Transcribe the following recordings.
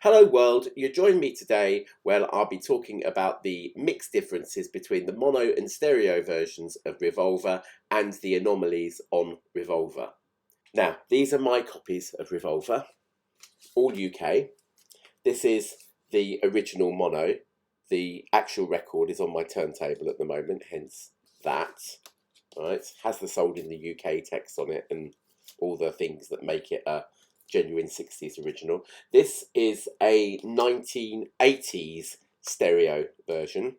Hello world, you join me today where I'll be talking about the mixed differences between the mono and stereo versions of Revolver and the anomalies on Revolver. Now, these are my copies of Revolver, all UK. This is the original mono. The actual record is on my turntable at the moment, hence that. Right, has the sold in the UK text on it and all the things that make it a genuine 60s original. This is a 1980s stereo version.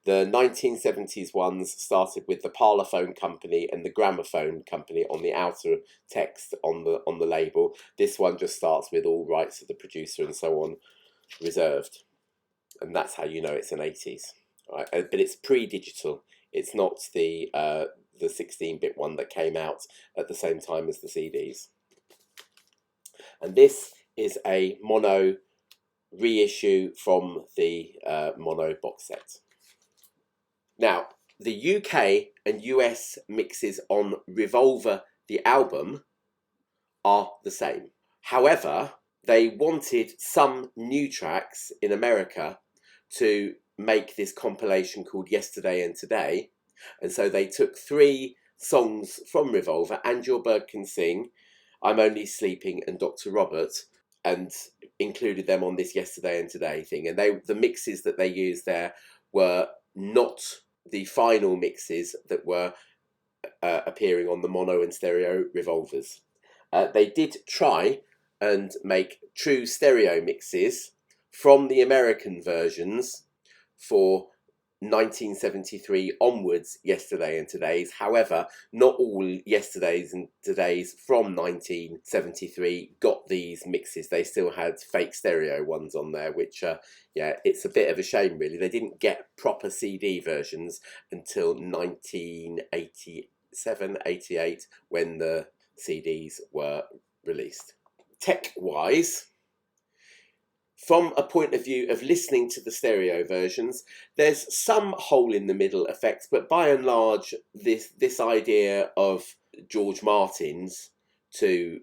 The 1970s ones started with the Parlophone Company and the Gramophone Company on the outer text on the label. This one just starts with all rights of the producer and so on reserved, and that's how you know it's an 80s. Right? But it's pre-digital. It's not the 16-bit one that came out at the same time as the CDs. And this is a mono reissue from the mono box set. Now, the UK and US mixes on Revolver, the album, are the same. However, they wanted some new tracks in America to make this compilation called Yesterday and Today. And so they took 3 songs from Revolver, And Your Bird Can Sing, I'm Only Sleeping, and Dr. Robert, and included them on this Yesterday and Today thing. And the mixes that they used there were not the final mixes that were appearing on the mono and stereo Revolvers. They did try and make true stereo mixes from the American versions for 1973 onwards, Yesterday and Today's. However, not all Yesterdays and Today's from 1973 got these mixes. They still had fake stereo ones on there, which, yeah, it's a bit of a shame, really. They didn't get proper CD versions until 1987, 88, when the CDs were released. Tech-wise, from a point of view of listening to the stereo versions, there's some hole in the middle effects, but by and large, this idea of George Martin's to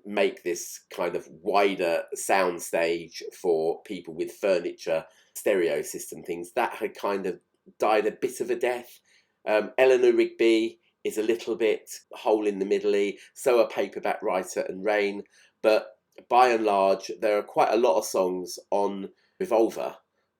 make this kind of wider soundstage for people with furniture stereo system things, that had kind of died a bit of a death. Eleanor, Rigby is a little bit hole in the middle-y, so are Paperback Writer and Rain, but by and large, there are quite a lot of songs on Revolver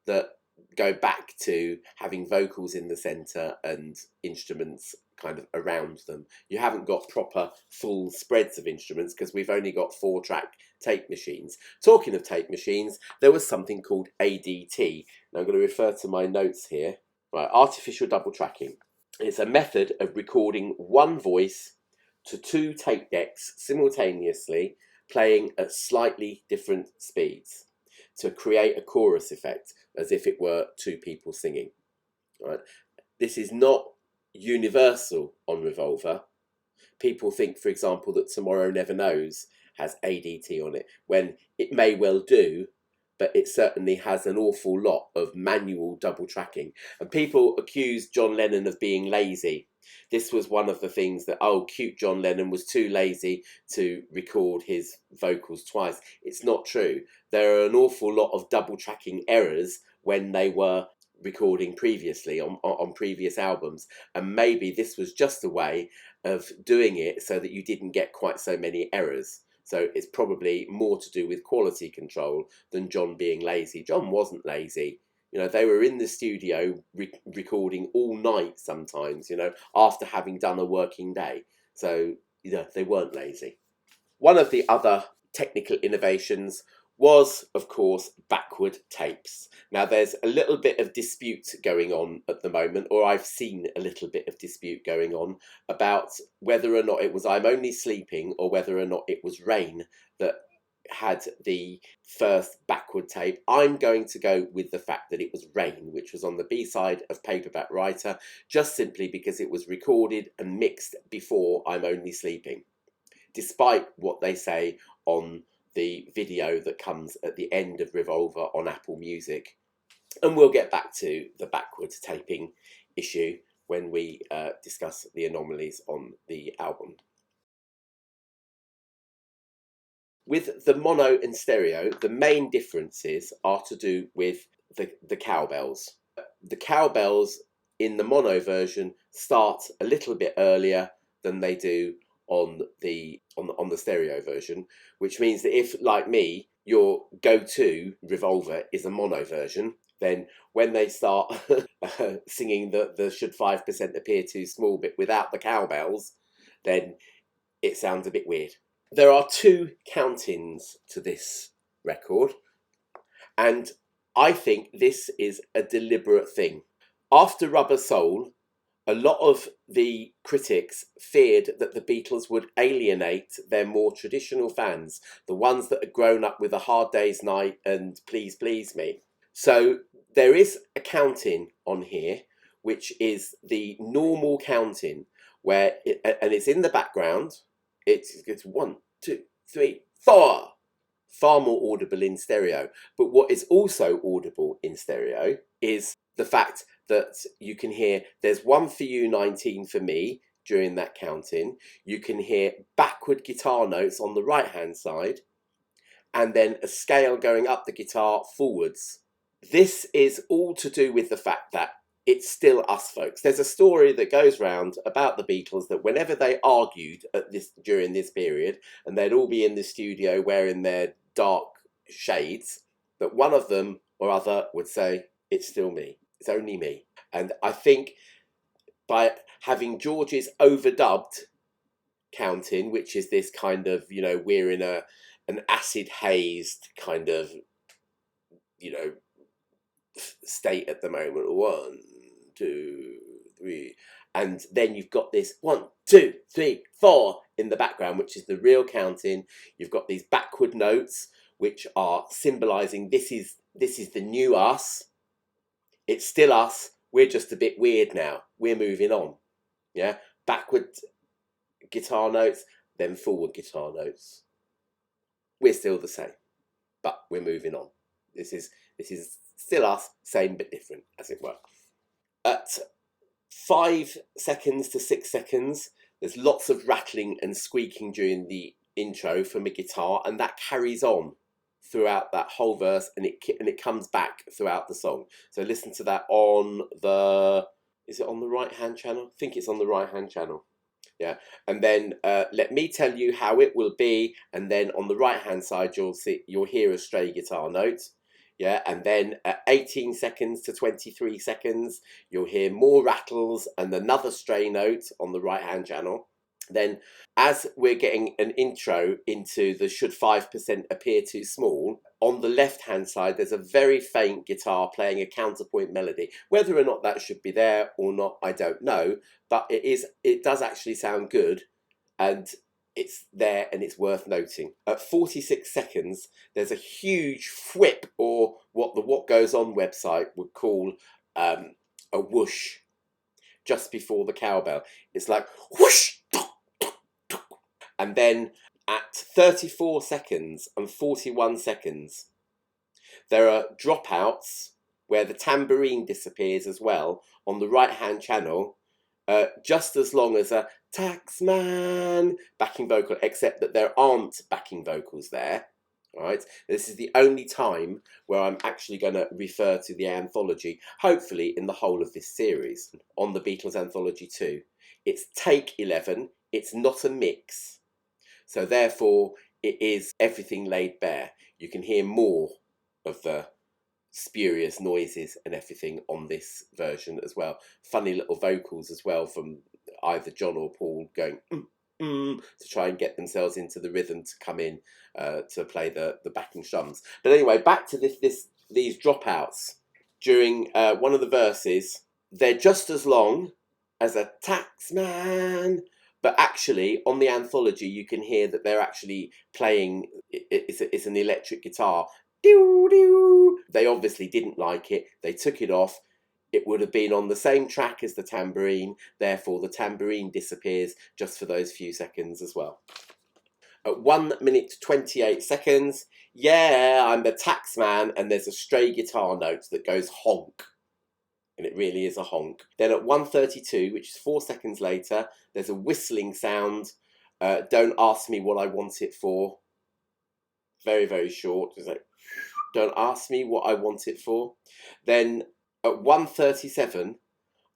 that go back to having vocals in the centre and instruments kind of around them. You haven't got proper full spreads of instruments because we've only got 4-track tape machines. Talking of tape machines, there was something called ADT. Now I'm going to refer to my notes here. Right, artificial double tracking. It's a method of recording one voice to 2 tape decks simultaneously, playing at slightly different speeds to create a chorus effect as if it were 2 people singing. Right? This is not universal on Revolver. People think, for example, that Tomorrow Never Knows has ADT on it, when it may well do, but it certainly has an awful lot of manual double tracking. And people accuse John Lennon of being lazy. This was one of the things that, oh, cute John Lennon was too lazy to record his vocals twice. It's not true. There are an awful lot of double tracking errors when they were recording previously on previous albums. And maybe this was just a way of doing it so that you didn't get quite so many errors. So it's probably more to do with quality control than John being lazy. John wasn't lazy. You know, they were in the studio recording all night sometimes, you know, after having done a working day. So, you know, they weren't lazy. One of the other technical innovations was, of course, backward tapes. Now, there's a little bit of dispute going on at the moment, or I've seen a little bit of dispute going on about whether or not it was I'm Only Sleeping or whether or not it was Rain that had the first backward tape. I'm going to go with the fact that it was Rain, which was on the B-side of Paperback Writer, just simply because it was recorded and mixed before I'm Only Sleeping, despite what they say on the video that comes at the end of Revolver on Apple Music. And we'll get back to the backwards taping issue when we discuss the anomalies on the album. With the mono and stereo, the main differences are to do with the cowbells. The cowbells in the mono version start a little bit earlier than they do on the stereo version, which means that if, like me, your go-to Revolver is a mono version, then when they start singing the should 5% appear too small bit without the cowbells, then it sounds a bit weird. There are 2 countings to this record, and I think this is a deliberate thing. After Rubber Soul, a lot of the critics feared that the Beatles would alienate their more traditional fans, the ones that had grown up with A Hard Day's Night and Please Please Me. So there is a counting on here, which is the normal counting, where and it's in the background. It's 1, 2, 3, 4. Far more audible in stereo. But what is also audible in stereo is the fact that you can hear there's 1 for you, 19 for me during that counting. You can hear backward guitar notes on the right hand side, and then a scale going up the guitar forwards. This is all to do with the fact that it's still us, folks. There's a story that goes round about the Beatles that whenever they argued during this period, and they'd all be in the studio wearing their dark shades, that one of them or other would say, "It's still me. It's only me." And I think by having George's overdubbed counting, which is this kind of, we're in an acid hazed kind of, state at the moment. 1, 2, 3, and then you've got this 1, 2, 3, 4 in the background, which is the real counting. You've got these backward notes, which are symbolizing this is the new us. It's still us. We're just a bit weird now. We're moving on. Yeah, backward guitar notes, then forward guitar notes. We're still the same, but we're moving on. This is still us, same but different, as it were. At 5 seconds to 6 seconds, there's lots of rattling and squeaking during the intro from a guitar, and that carries on throughout that whole verse, and it comes back throughout the song. So listen to that on the, is it on the right hand channel? I think it's on the right hand channel. Yeah, and then let me tell you how it will be, and then on the right hand side you'll hear a stray guitar note. Yeah, and then at 18 seconds to 23 seconds, you'll hear more rattles and another stray note on the right-hand channel. Then, as we're getting an intro into the should 5% appear too small, on the left-hand side, there's a very faint guitar playing a counterpoint melody. Whether or not that should be there or not, I don't know, but it does actually sound good, and it's there and it's worth noting. At 46 seconds, there's a huge whip, or what the What Goes On website would call a whoosh, just before the cowbell. It's like whoosh! And then at 34 seconds and 41 seconds, there are dropouts where the tambourine disappears as well on the right-hand channel, just as long as a taxman backing vocal, except that there aren't backing vocals there. Right, this is the only time where I'm actually going to refer to the anthology, hopefully in the whole of this series, on the Beatles Anthology 2. It's take 11, it's not a mix, so therefore it is everything laid bare. You can hear more of the spurious noises and everything on this version as well. Funny little vocals as well from either John or Paul going to try and get themselves into the rhythm to come in to play the backing strums. But anyway, back to these dropouts during one of the verses. They're just as long as a taxman, but actually on the anthology you can hear that they're actually playing, it's an electric guitar. They obviously didn't like it. They took it off. It would have been on the same track as the tambourine. Therefore, the tambourine disappears just for those few seconds as well. At 1 minute 28 seconds, yeah, I'm the taxman, and there's a stray guitar note that goes honk. And it really is a honk. Then at 1:32, which is 4 seconds later, there's a whistling sound. Don't ask me what I want it for. very, very short. It's like, don't ask me what I want it for. Then at 1:37,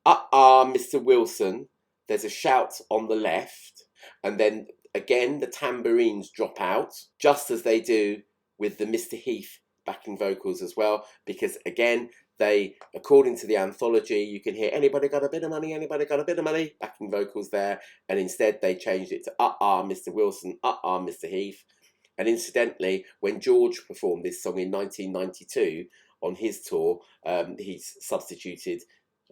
Mr. Wilson, there's a shout on the left, and then again the tambourines drop out, just as they do with the Mr. Heath backing vocals as well, because again, they, according to the anthology, you can hear anybody got a bit of money, anybody got a bit of money, backing vocals there, and instead they changed it to Mr. Wilson, Mr. Heath. And incidentally, when George performed this song in 1992 on his tour, he's substituted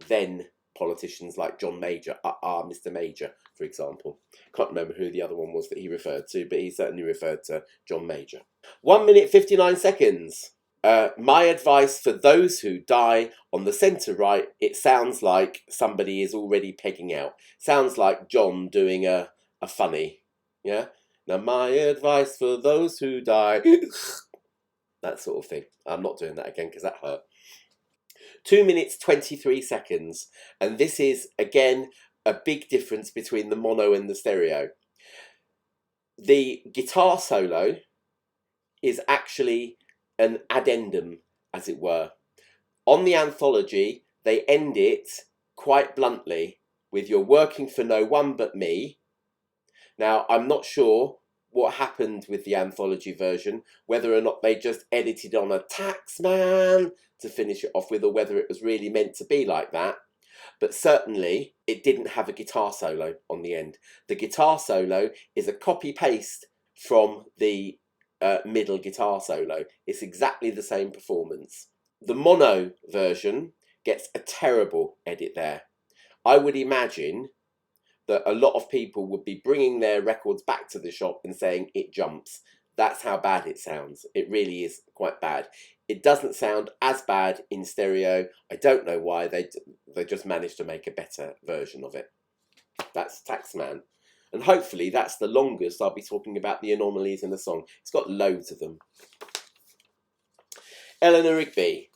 then politicians like John Major, Mr. Major, for example. Can't remember who the other one was that he referred to, but he certainly referred to John Major. 1 minute 59 seconds. My advice for those who die, on the centre right, it sounds like somebody is already pegging out. Sounds like John doing a funny, yeah? Now my advice for those who die, that sort of thing. I'm not doing that again because that hurt. 2 minutes 23 seconds, and this is again a big difference between the mono and the stereo. The guitar solo is actually an addendum, as it were. On the anthology, they end it quite bluntly with "You're working for no one but me." Now, I'm not sure what happened with the anthology version, whether or not they just edited on a tax man to finish it off with, or whether it was really meant to be like that. But certainly, it didn't have a guitar solo on the end. The guitar solo is a copy-paste from the middle guitar solo. It's exactly the same performance. The mono version gets a terrible edit there. I would imagine that a lot of people would be bringing their records back to the shop and saying it jumps. That's how bad it sounds. It really is quite bad. It doesn't sound as bad in stereo. I don't know why. They just managed to make a better version of it. That's Taxman. And hopefully that's the longest I'll be talking about the anomalies in the song. It's got loads of them. Eleanor Rigby.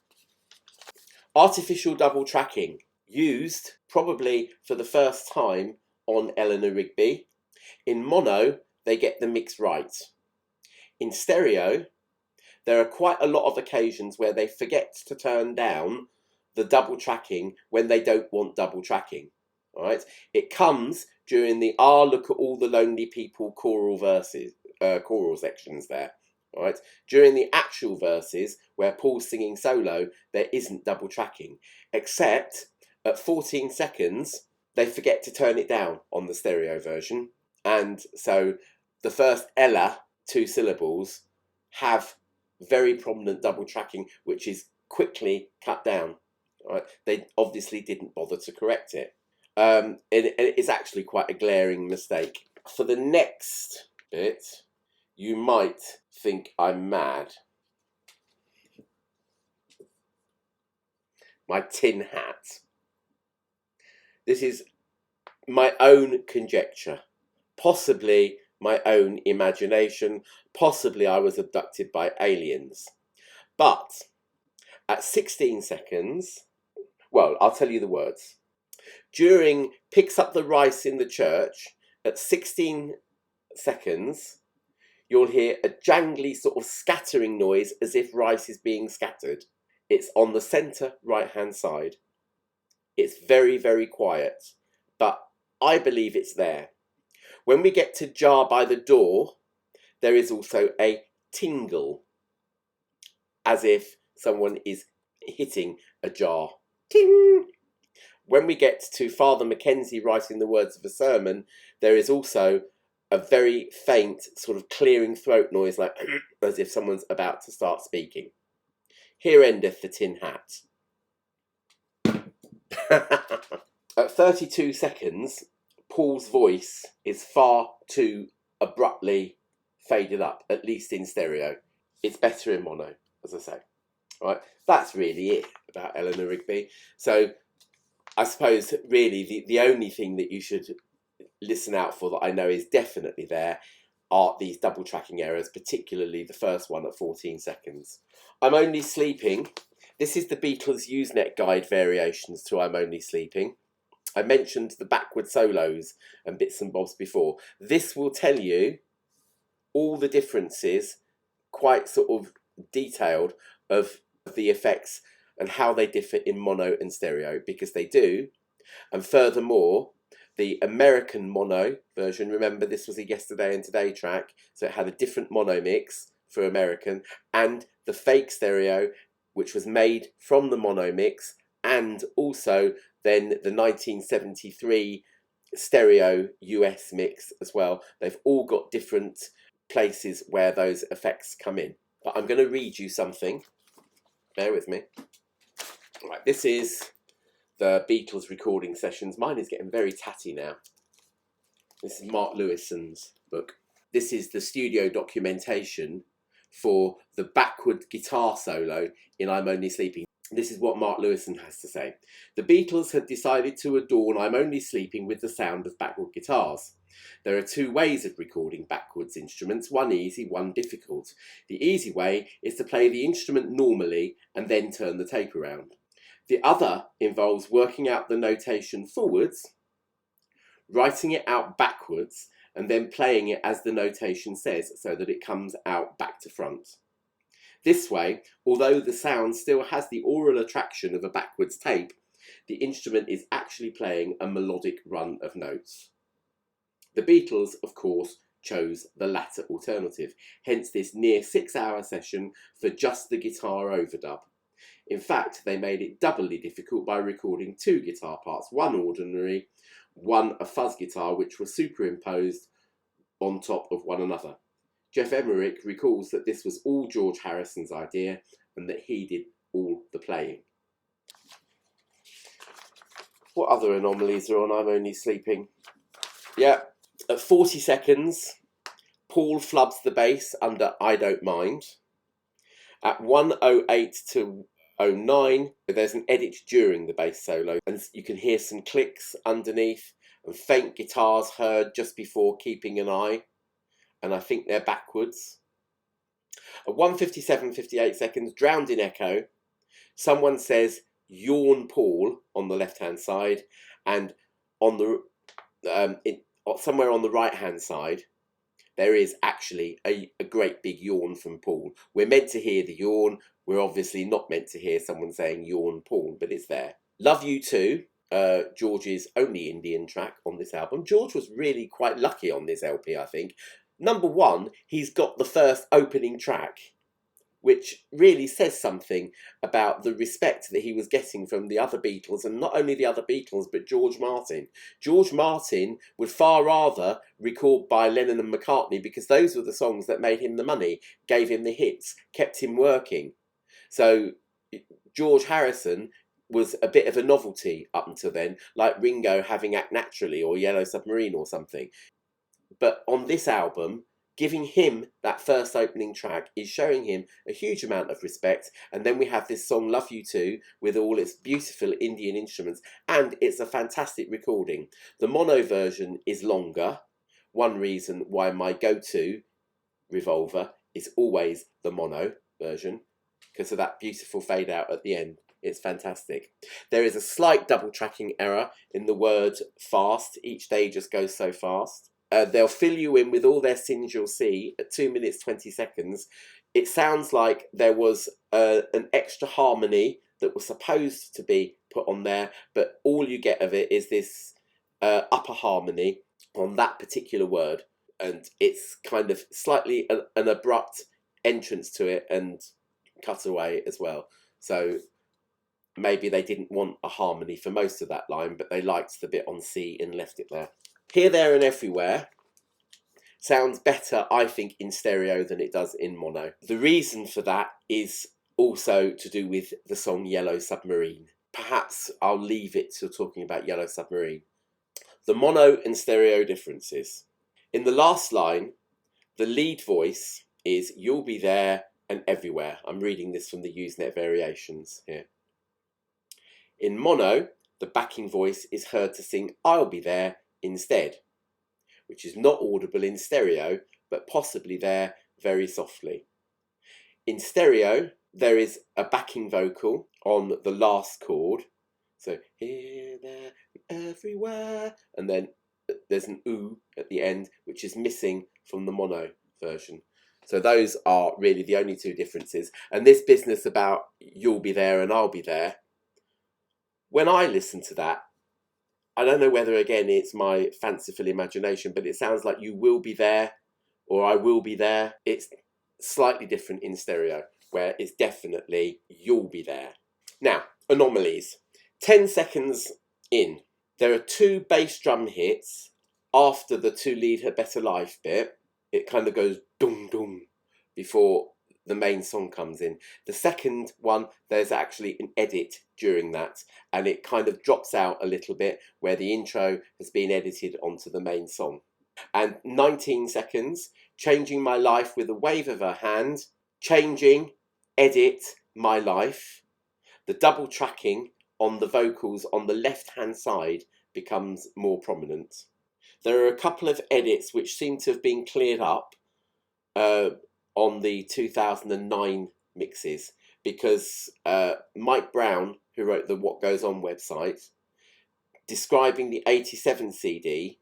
Artificial double tracking. Used probably for the first time on Eleanor Rigby. In mono, they get the mix right. In stereo, there are quite a lot of occasions where they forget to turn down the double tracking when they don't want double tracking. All right? It comes during the look at all the lonely people choral verses, choral sections there. All right? During the actual verses, where Paul's singing solo, there isn't double tracking, except at 14 seconds, they forget to turn it down on the stereo version. And so the first Ella, 2 syllables, have very prominent double tracking, which is quickly cut down. Right? They obviously didn't bother to correct it. It's actually quite a glaring mistake. For the next bit, you might think I'm mad. My tin hat. This is my own conjecture, possibly my own imagination, possibly I was abducted by aliens. But at 16 seconds, well, I'll tell you the words. During Picks Up the Rice in the Church, at 16 seconds, you'll hear a jangly sort of scattering noise as if rice is being scattered. It's on the centre right-hand side. It's very, very quiet, but I believe it's there. When we get to Jar by the Door, there is also a tingle, as if someone is hitting a jar. Ting! When we get to Father Mackenzie writing the words of a sermon, there is also a very faint sort of clearing throat noise, like as if someone's about to start speaking. Here endeth the tin hat. At 32 seconds, Paul's voice is far too abruptly faded up, at least in stereo. It's better in mono, as I say. All right, that's really it about Eleanor Rigby. So I suppose really the only thing that you should listen out for that I know is definitely there are these double tracking errors, particularly the first one at 14 seconds. I'm Only Sleeping. This is the Beatles Usenet guide variations to I'm Only Sleeping. I mentioned the backward solos and bits and bobs before. This will tell you all the differences quite sort of detailed of the effects and how they differ in mono and stereo, because they do. And furthermore, the American mono version, remember this was a Yesterday and Today track, so it had a different mono mix for American, and the fake stereo, which was made from the mono mix, and also then the 1973 stereo US mix as well. They've all got different places where those effects come in. But I'm going to read you something. Bear with me. Right, this is the Beatles recording sessions. Mine is getting very tatty now. This is Mark Lewison's book. This is the studio documentation for the backward guitar solo in I'm Only Sleeping. This is what Mark Lewison has to say. The Beatles had decided to adorn I'm Only Sleeping with the sound of backward guitars. There are two ways of recording backwards instruments, one easy, one difficult. The easy way is to play the instrument normally and then turn the tape around. The other involves working out the notation forwards, writing it out backwards, and then playing it as the notation says so that it comes out back to front. This way, although the sound still has the aural attraction of a backwards tape, the instrument is actually playing a melodic run of notes. The Beatles, of course, chose the latter alternative, hence this near 6-hour session for just the guitar overdub. In fact, they made it doubly difficult by recording two guitar parts, one ordinary, one a fuzz guitar, which were superimposed on top of one another. Geoff Emerick recalls that this was all George Harrison's idea and that he did all the playing. What other anomalies are on I'm Only Sleeping? Yeah, at 40 seconds, Paul flubs the bass under I Don't Mind. At 1:08 to 09, there's an edit during the bass solo, and you can hear some clicks underneath and faint guitars heard just before Keeping an Eye, and I think they're backwards. At 1:57:58 seconds, drowned in echo, someone says "Yawn Paul" on the left-hand side, and on the somewhere on the right-hand side, there is actually a great big yawn from Paul. We're meant to hear the yawn. We're obviously not meant to hear someone saying "Yawn Paul," but it's there. Love You Too, George's only Indian track on this album. George was really quite lucky on this LP, I think. Number one, he's got the first opening track, which really says something about the respect that he was getting from the other Beatles, and not only the other Beatles, but George Martin. George Martin would far rather record by Lennon and McCartney because those were the songs that made him the money, gave him the hits, kept him working. So George Harrison was a bit of a novelty up until then, like Ringo having Act Naturally or Yellow Submarine or something. But on this album, giving him that first opening track is showing him a huge amount of respect. And then we have this song Love You Too with all its beautiful Indian instruments, and it's a fantastic recording. The mono version is longer. One reason why my go-to Revolver is always the mono version, because of that beautiful fade out at the end. It's fantastic. There is a slight double tracking error in the word fast. Each day just goes so fast. They'll fill you in with all their sins you'll see at 2 minutes 20 seconds. It sounds like there was an extra harmony that was supposed to be put on there, but all you get of it is this upper harmony on that particular word, and it's kind of slightly an abrupt entrance to it and cut away as well. So maybe they didn't want a harmony for most of that line, but they liked the bit on C and left it there. Here, There and Everywhere sounds better, I think, in stereo than it does in mono. The reason for that is also to do with the song Yellow Submarine. Perhaps I'll leave it to talking about Yellow Submarine. The mono and stereo differences. In the last line, the lead voice is "You'll be there and everywhere." I'm reading this from the Usenet variations here. In mono, the backing voice is heard to sing "I'll be there" instead, which is not audible in stereo, but possibly there very softly. In stereo, there is a backing vocal on the last chord. So, here, there, everywhere. And then there's an ooh at the end, which is missing from the mono version. So those are really the only two differences. And this business about you'll be there and I'll be there, when I listen to that, I don't know whether, again, it's my fanciful imagination, but it sounds like you will be there or I will be there. It's slightly different in stereo, where it's definitely you'll be there. Now, Anomalies. 10 seconds in, there are two bass drum hits after the To Lead Her Better Life bit. It kind of goes dum dum before the main song comes in. The second one, there's actually an edit during that, and it kind of drops out a little bit where the intro has been edited onto the main song. And 19 seconds, Changing My Life with a Wave of Her Hand, changing, edit, my life. The double tracking on the vocals on the left hand side becomes more prominent. There are a couple of edits which seem to have been cleared up on the 2009 mixes, because Mike Brown, who wrote the What Goes On website, describing the 87 CD,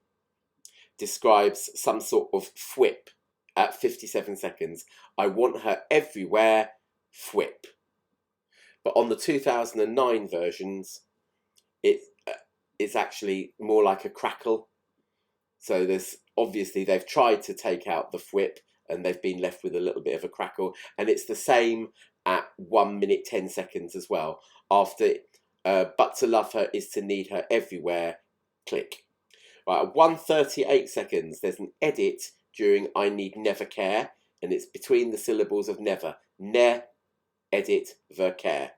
describes some sort of thwip at 57 seconds. I want her everywhere, thwip. But on the 2009 versions, it's actually more like a crackle. So there's obviously they've tried to take out the thwip and they've been left with a little bit of a crackle. And it's the same at 1 minute 10 seconds as well. After but to love her is to need her everywhere, click. Right, at 1:38 seconds, there's an edit during I Need Never Care, and it's between the syllables of never. Ne, edit, ver care.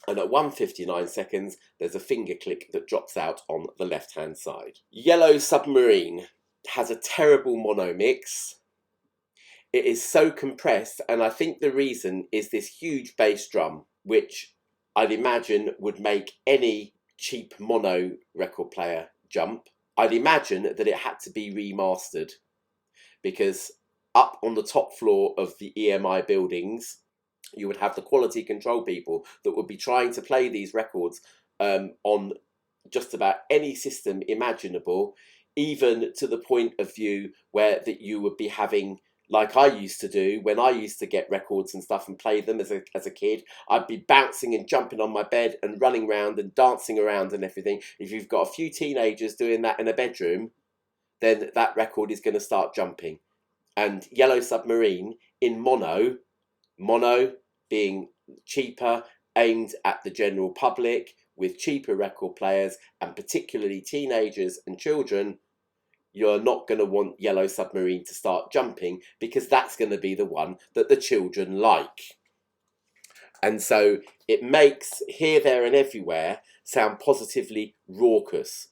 And at 1:59 seconds, there's a finger click that drops out on the left-hand side. Yellow Submarine has a terrible mono mix. It is so compressed, and I think the reason is this huge bass drum, which I'd imagine would make any cheap mono record player jump. I'd imagine that it had to be remastered, because up on the top floor of the EMI buildings, you would have the quality control people that would be trying to play these records on just about any system imaginable, even to the point of view where that you would be having, like I used to do when I used to get records and stuff and play them as a kid. I'd be bouncing and jumping on my bed and running around and dancing around and everything. If you've got a few teenagers doing that in a bedroom, then that record is going to start jumping. And Yellow Submarine in mono being cheaper, aimed at the general public, with cheaper record players and particularly teenagers and children, you're not going to want Yellow Submarine to start jumping, because that's going to be the one that the children like. And so it makes Here, There and Everywhere sound positively raucous.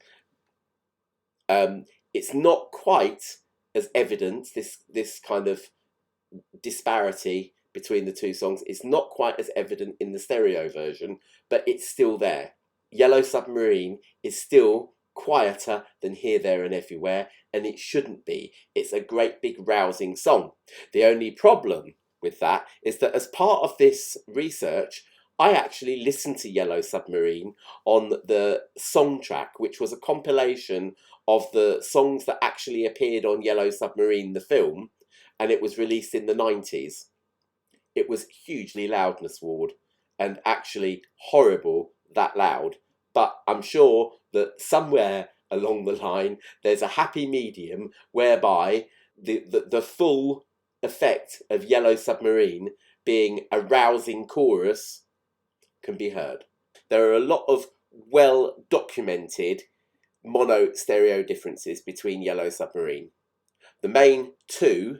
It's not quite as evident, this kind of disparity between the two songs. It's not quite as evident in the stereo version, but it's still there. Yellow Submarine is still quieter than Here, There and Everywhere, and it shouldn't be. It's a great big rousing song. The only problem with that is that as part of this research, I actually listened to Yellow Submarine on the song track, which was a compilation of the songs that actually appeared on Yellow Submarine, the film, and it was released in the 90s. It was hugely loudness ward and actually horrible that loud. But I'm sure that somewhere along the line there's a happy medium whereby the full effect of Yellow Submarine being a rousing chorus can be heard. There are a lot of well documented mono stereo differences between Yellow Submarine. The main two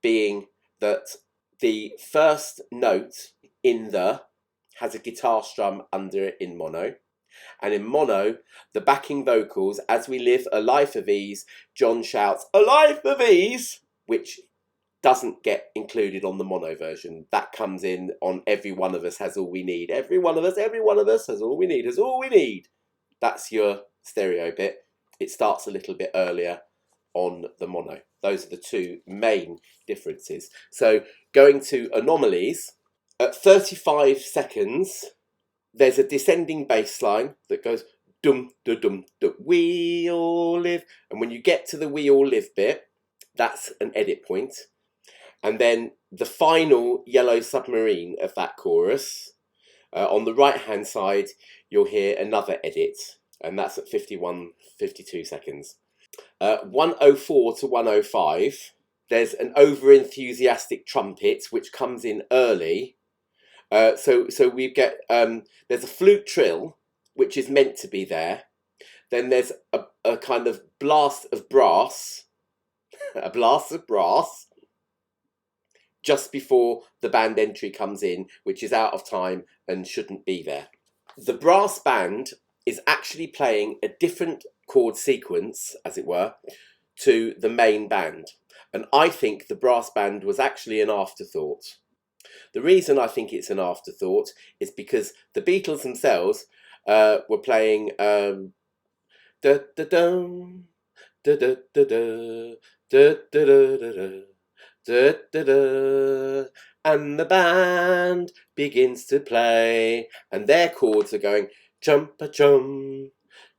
being that the first note in the has a guitar strum under it in mono. And in mono, the backing vocals, As We Live a Life of Ease, John shouts, "A life of ease!" which doesn't get included on the mono version. That comes in on Every One of Us Has All We Need. Every one of us has all we need, has all we need. That's your stereo bit. It starts a little bit earlier on the mono. Those are the two main differences. So going to Anomalies, at 35 seconds, there's a descending bass line that goes dum da dum da, we all live. And when you get to the we all live bit, that's an edit point. And then the final Yellow Submarine of that chorus, on the right hand side, you'll hear another edit, and that's at 52 seconds. 104 to 105, there's an over-enthusiastic trumpet which comes in early. So we get, there's a flute trill which is meant to be there. Then there's a kind of blast of brass, a blast of brass, just before the band entry comes in, which is out of time and shouldn't be there. The brass band is actually playing a different chord sequence, as it were, to the main band. And I think the brass band was actually an afterthought. The reason I think it's an afterthought is because the Beatles themselves were playing da da dum da da da da da da da da da da, and the band begins to play, and their chords are going chump a chum,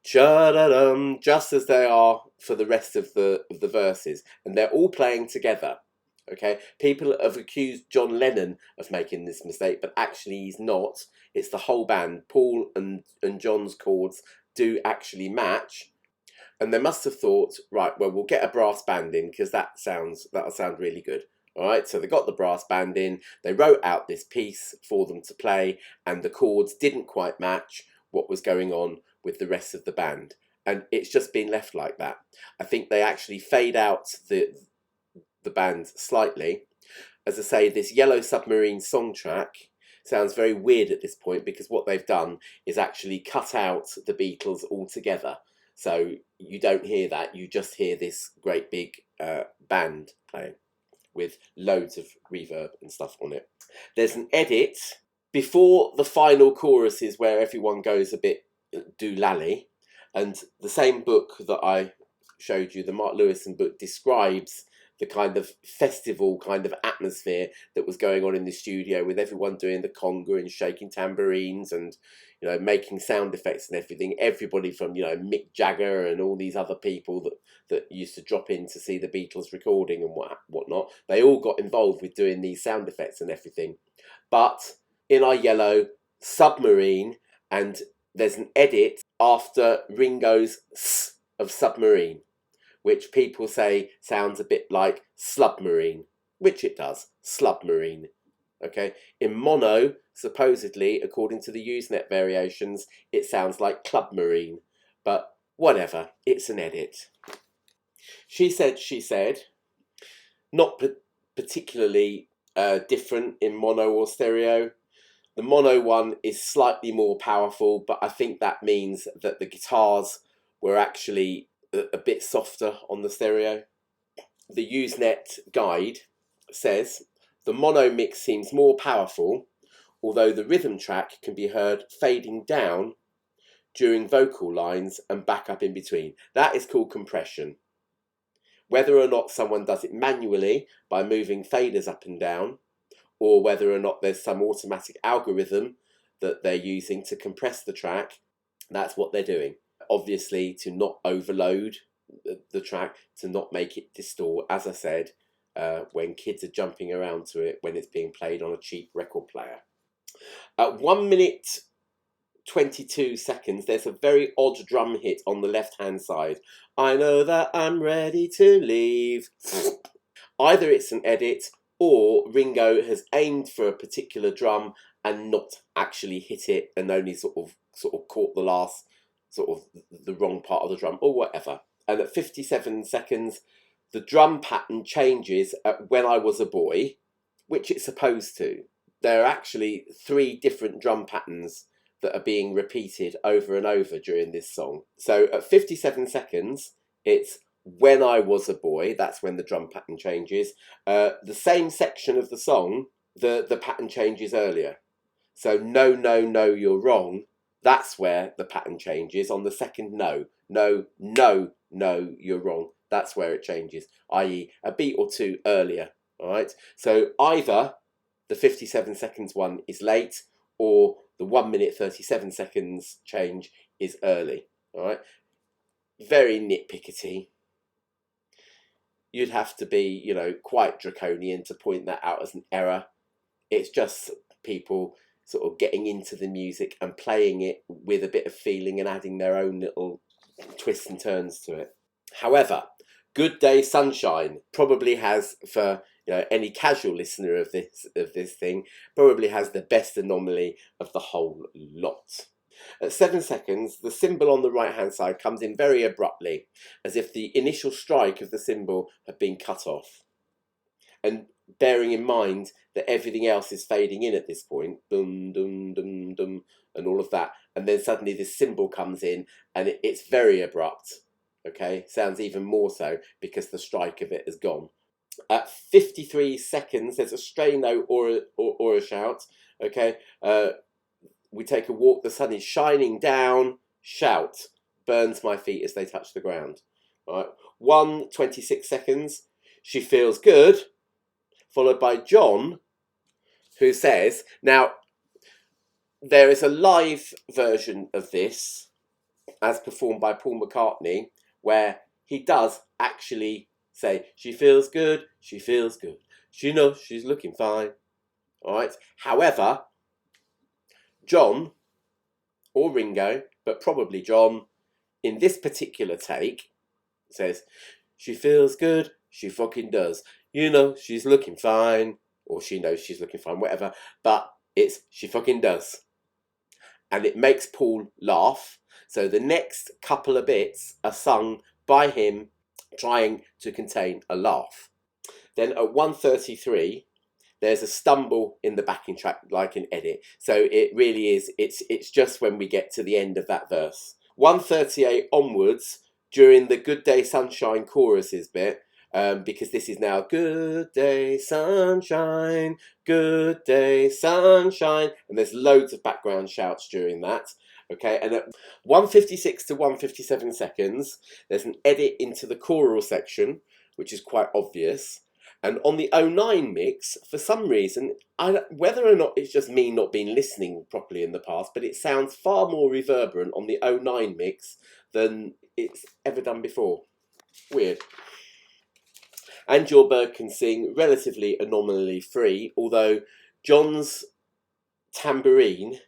cha da dum, just as they are for the rest of the verses, and they're all playing together. Okay, people have accused John Lennon of making this mistake, but actually he's not. It's the whole band. Paul and John's chords do actually match, and they must have thought, right, well, we'll get a brass band in because that'll sound really good. All right, so they got the brass band in. They wrote out this piece for them to play, and the chords didn't quite match what was going on with the rest of the band, and it's just been left like that. I think they actually fade out the band slightly. As I say, this Yellow Submarine song track sounds very weird at this point because what they've done is actually cut out the Beatles altogether. So you don't hear that, you just hear this great big band playing with loads of reverb and stuff on it. There's an edit before the final choruses where everyone goes a bit doolally, and the same book that I showed you, the Mark Lewison book, describes the kind of festival kind of atmosphere that was going on in the studio with everyone doing the conga and shaking tambourines and, you know, making sound effects and everything. Everybody from, you know, Mick Jagger and all these other people that used to drop in to see the Beatles recording and whatnot, they all got involved with doing these sound effects and everything. But in our Yellow Submarine, and there's an edit after Ringo's S of Submarine, which people say sounds a bit like Slubmarine, which it does, Slubmarine. Okay, in mono, supposedly, according to the Usenet variations, it sounds like Clubmarine, but whatever, it's an edit. She said, not particularly different in mono or stereo. The mono one is slightly more powerful, but I think that means that the guitars were actually a bit softer on the stereo. The Usenet guide says the mono mix seems more powerful, although the rhythm track can be heard fading down during vocal lines and back up in between. That is called compression. Whether or not someone does it manually by moving faders up and down, or whether or not there's some automatic algorithm that they're using to compress the track, that's what they're doing. Obviously, to not overload the track, to not make it distort, as I said, when kids are jumping around to it when it's being played on a cheap record player. At 1 minute 22 seconds, there's a very odd drum hit on the left-hand side. I know that I'm ready to leave. Either it's an edit or Ringo has aimed for a particular drum and not actually hit it and only sort of caught the last sort of the wrong part of the drum or whatever. And at 57 seconds, the drum pattern changes at When I Was a Boy, which it's supposed to. There are actually 3 different drum patterns that are being repeated over and over during this song. So at 57 seconds, it's When I Was a Boy, that's when the drum pattern changes. The same section of the song, the pattern changes earlier. So no, no, no, you're wrong. That's where the pattern changes. On the second no, no, no, no, you're wrong. That's where it changes, i.e. a beat or 2 earlier. All right. So either the 57 seconds one is late or the 1 minute 37 seconds change is early. All right. Very nitpickety. you'd have to be, you know, quite draconian to point that out as an error. It's just people sort of getting into the music and playing it with a bit of feeling and adding their own little twists and turns to it. However, Good Day Sunshine probably has, for any casual listener of this thing, probably has the best anomaly of the whole lot. At 7 seconds, the cymbal on the right hand side comes in very abruptly, as if the initial strike of the cymbal had been cut off. And bearing in mind that everything else is fading in at this point, dum dum dum dum, and all of that, and then suddenly this cymbal comes in, and it's very abrupt. Okay, sounds even more so because the strike of it has gone. At 53 seconds, there's a stray note or a shout. Okay, we take a walk, the sun is shining down, shout, burns my feet as they touch the ground. All right, 1:26 seconds, she feels good, followed by John, who says, now, there is a live version of this, as performed by Paul McCartney, where he does actually say, she feels good, she feels good. She knows she's looking fine. All right. However, John, or Ringo, but probably John, in this particular take, says, she feels good, she fucking does. You know, she's looking fine, or she knows she's looking fine, whatever, but it's she fucking does. And it makes Paul laugh. So the next couple of bits are sung by him trying to contain a laugh. Then at 1:33, there's a stumble in the backing track, like an edit. So it really is, it's just when we get to the end of that verse. 1:38 onwards, during the Good Day Sunshine choruses bit, because this is now good day sunshine, good day sunshine, and there's loads of background shouts during that. Okay, and at 1:56 to 1:57 seconds, there's an edit into the choral section, which is quite obvious. And on the 09 mix, for some reason, whether or not it's just me not been listening properly in the past, but it sounds far more reverberant on the 09 mix than it's ever done before. Weird. And Your Bird Can Sing, relatively anomaly free, although John's tambourine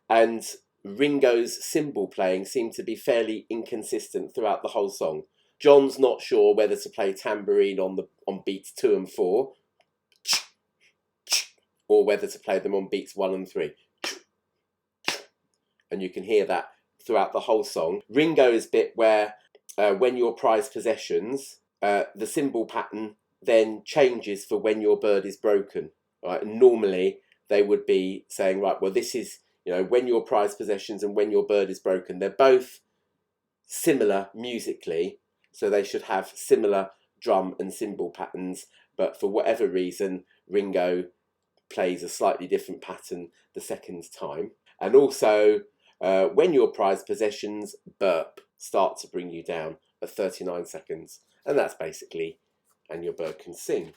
and Ringo's cymbal playing seem to be fairly inconsistent throughout the whole song. John's not sure whether to play tambourine on beats 2 and 4, or whether to play them on beats 1 and 3. And you can hear that throughout the whole song. Ringo's bit where, when your prized possessions, the cymbal pattern then changes for when your bird is broken. Right? And normally they would be saying, right, well, this is, when your prized possessions and when your bird is broken. They're both similar musically, so they should have similar drum and cymbal patterns, but for whatever reason, Ringo plays a slightly different pattern the second time. And also, when your prized possessions burp, start to bring you down at 39 seconds. And that's basically And Your Bird Can Sing.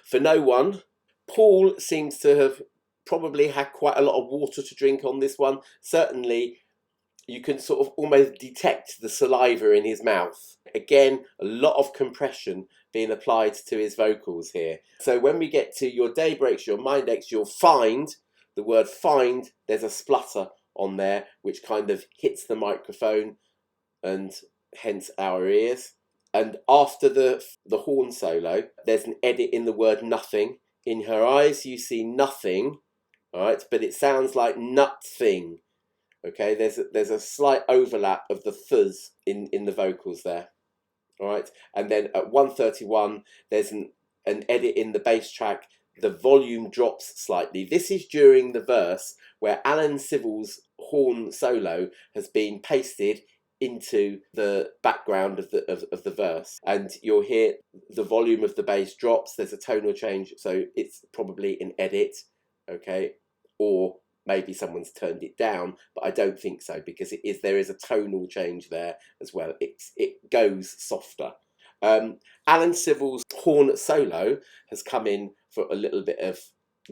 For no one, Paul seems to have probably had quite a lot of water to drink on this one. Certainly, you can sort of almost detect the saliva in his mouth. Again, a lot of compression being applied to his vocals here. So when we get to Your Day Breaks, Your Mind Aches, you'll find, the word find, there's a splutter on there, which kind of hits the microphone and hence our ears. And after the horn solo, there's an edit in the word nothing. In her eyes, you see nothing, all right, but it sounds like nothing. Okay, there's a slight overlap of the fuzz in the vocals there. All right, and then at 1:31, there's an edit in the bass track. The volume drops slightly. This is during the verse where Alan Civill's horn solo has been pasted into the background of the verse, and you'll hear the volume of the bass drops. There's a tonal change, so it's probably an edit, okay, or maybe someone's turned it down, but I don't think so, because there is a tonal change there as well. It goes softer. Alan Civill's horn solo has come in for a little bit of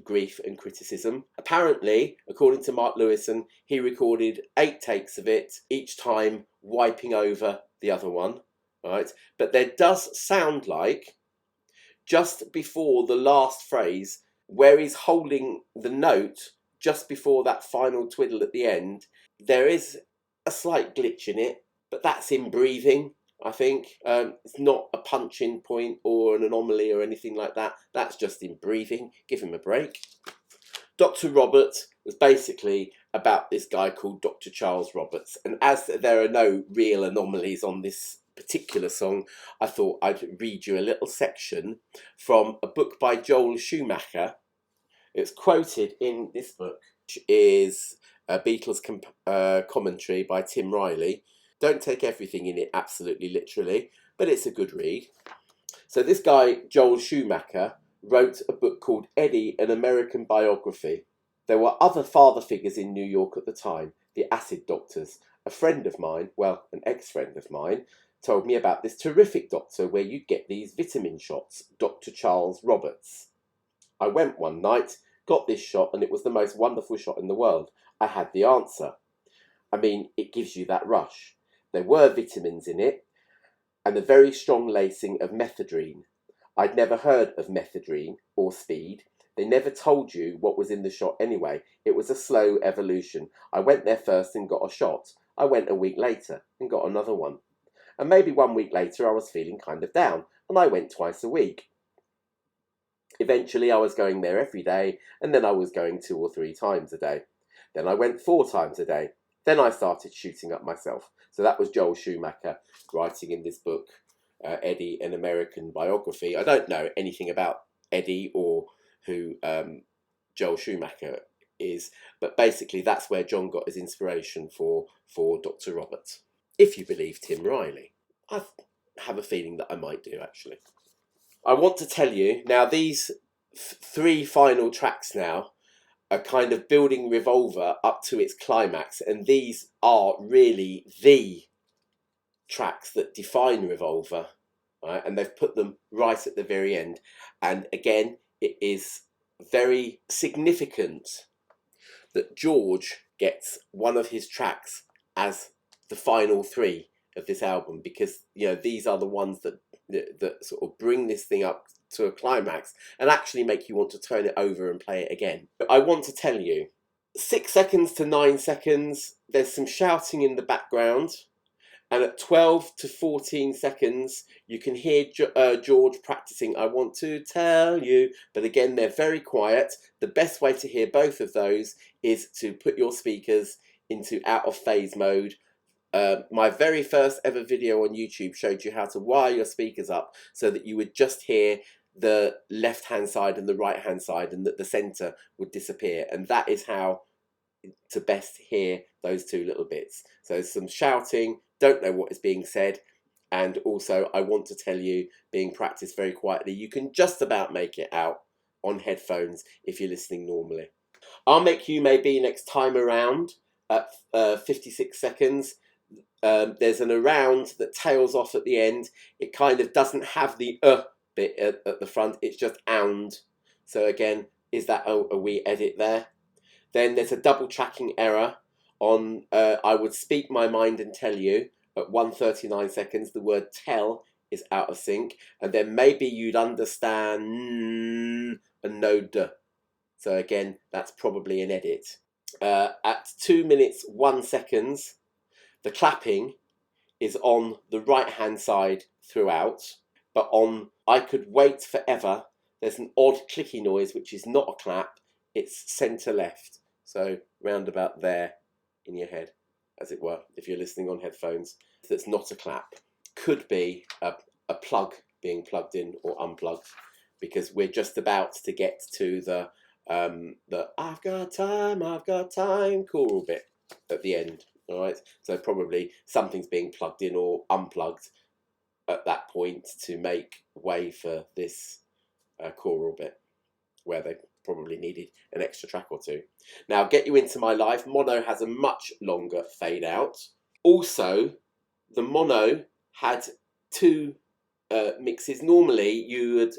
grief and criticism. Apparently, according to Mark Lewison, he recorded 8 takes of it, each time wiping over the other one. right? But there does sound like just before the last phrase, where he's holding the note just before that final twiddle at the end, there is a slight glitch in it, but that's him breathing, I think. It's not a punch-in point or an anomaly or anything like that. That's just him breathing. Give him a break. Dr. Robert was basically about this guy called Dr. Charles Roberts. And as there are no real anomalies on this particular song, I thought I'd read you a little section from a book by Joel Schumacher. It's quoted in this book, which is a Beatles commentary by Tim Riley. Don't take everything in it absolutely literally, but it's a good read. So this guy, Joel Schumacher, wrote a book called Eddie, an American Biography. There were other father figures in New York at the time, the acid doctors. A friend of mine, well, an ex-friend of mine, told me about this terrific doctor where you'd get these vitamin shots, Dr. Charles Roberts. I went one night, got this shot, and it was the most wonderful shot in the world. I had the answer. I mean, it gives you that rush. There were vitamins in it, and the very strong lacing of methadone. I'd never heard of methadone or speed. They never told you what was in the shot anyway. It was a slow evolution. I went there first and got a shot. I went a week later and got another one. And maybe 1 week later I was feeling kind of down, and I went twice a week. Eventually I was going there every day, and then I was going 2 or 3 times a day. Then I went 4 times a day. Then I started shooting up myself. So that was Joel Schumacher writing in this book, Eddie, an American Biography. I don't know anything about Eddie or who Joel Schumacher is, but basically that's where John got his inspiration for Dr. Roberts. If you believe Tim Riley. I have a feeling that I might do, actually. I want to tell you, now these 3 final tracks now are kind of building Revolver up to its climax, and these are really the tracks that define Revolver, right? And they've put them right at the very end. And again, it is very significant that George gets one of his tracks as the final 3 of this album, because these are the ones that sort of bring this thing up to a climax and actually make you want to turn it over and play it again. But I want to tell you, 6 seconds to 9 seconds, there's some shouting in the background, and at 12 to 14 seconds, you can hear George practicing "I want to tell you," but again, they're very quiet. The best way to hear both of those is to put your speakers into out of phase mode. My very first ever video on YouTube showed you how to wire your speakers up so that you would just hear the left hand side and the right hand side, and that the center would disappear. And that is how to best hear those 2 little bits. So some shouting, don't know what is being said, and also I want to tell you, being practiced very quietly. You can just about make it out on headphones if you're listening normally. I'll Make You May Be next time around at 56 seconds. There's an around that tails off at the end. It kind of doesn't have the bit at the front, it's just and. So again, is that a wee edit there? Then there's a double tracking error on I would speak my mind and tell you at 1:39 seconds. The word tell is out of sync, and then maybe you'd understand and no duh. So again, that's probably an edit. At 2 minutes 1 seconds, the clapping is on the right hand side throughout, but on I Could Wait Forever, there's an odd clicky noise which is not a clap, it's centre left. So round about there in your head, as it were, if you're listening on headphones. That's not a clap. Could be a plug being plugged in or unplugged, because we're just about to get to the I've got time choral bit at the end. All right, so probably something's being plugged in or unplugged at that point to make way for this choral bit, where they probably needed an extra track or 2. Now, Get You Into My Life, mono has a much longer fade out. Also, the mono had 2 mixes. Normally, you would